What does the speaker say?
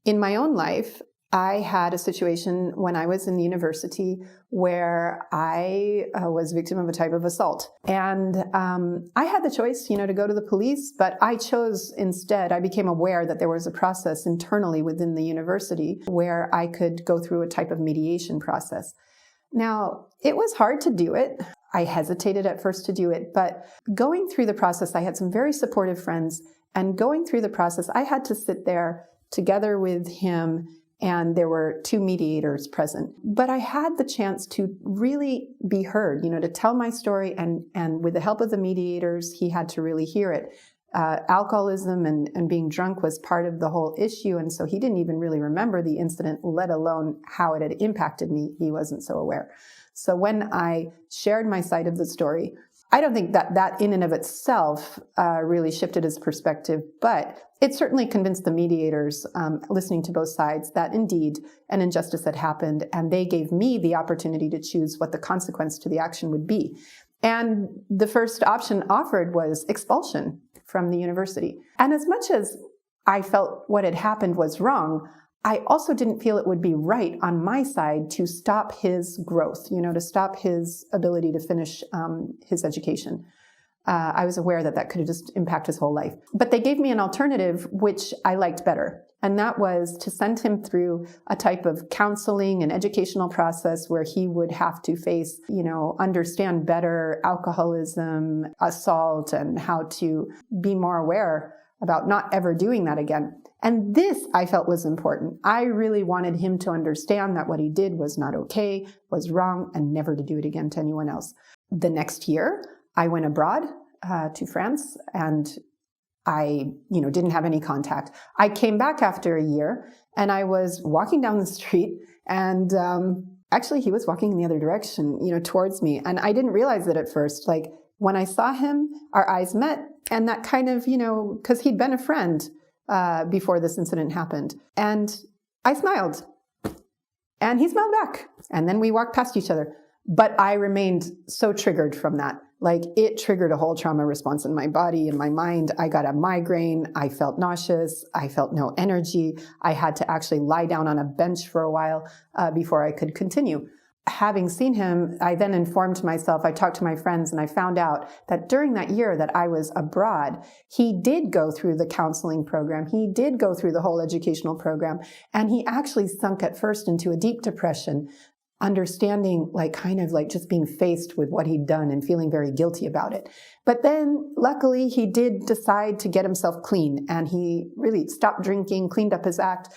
In my own life, I had a situation when I was in university where I was victim of a type of assault. And I had the choice, to go to the police, but I chose instead, I became aware that there was a process internally within the university where I could go through a type of mediation process. Now, it was hard to do it. I hesitated at first to do it, but going through the process, I had some very supportive friends, and going through the process, I had to sit there together with him, and there were 2 mediators present. But I had the chance to really be heard, to tell my story, and with the help of the mediators, he had to really hear it. Alcoholism and being drunk was part of the whole issue, and so he didn't even really remember the incident, let alone how it had impacted me. He wasn't so aware. So when I shared my side of the story, I don't think that in and of itself really shifted his perspective, but it certainly convinced the mediators, listening to both sides, that indeed an injustice had happened, and they gave me the opportunity to choose what the consequence to the action would be. And the first option offered was expulsion from the university. And as much as I felt what had happened was wrong, I also didn't feel it would be right on my side to stop his growth, to stop his ability to finish his education. I was aware that could just impact his whole life. But they gave me an alternative, which I liked better. And that was to send him through a type of counseling and educational process where he would have to face, understand better alcoholism, assault, and how to be more aware about not ever doing that again. And this I felt was important. I really wanted him to understand that what he did was not okay, was wrong, and never to do it again to anyone else. The next year, I went abroad to France, and I, didn't have any contact. I came back after a year, and I was walking down the street, and actually he was walking in the other direction, towards me. And I didn't realize it at first. Like, when I saw him, our eyes met, and that kind of, because he'd been a friend before this incident happened. And I smiled, and he smiled back. And then we walked past each other. But I remained so triggered from that. Like, it triggered a whole trauma response in my body and my mind. I got a migraine. I felt nauseous. I felt no energy. I had to actually lie down on a bench for a while before I could continue. Having seen him, I then informed myself, I talked to my friends, and I found out that during that year that I was abroad, he did go through the counseling program. He did go through the whole educational program. And he actually sunk at first into a deep depression, understanding, kind of just being faced with what he'd done and feeling very guilty about it. But then, luckily, he did decide to get himself clean, and he really stopped drinking, cleaned up his act,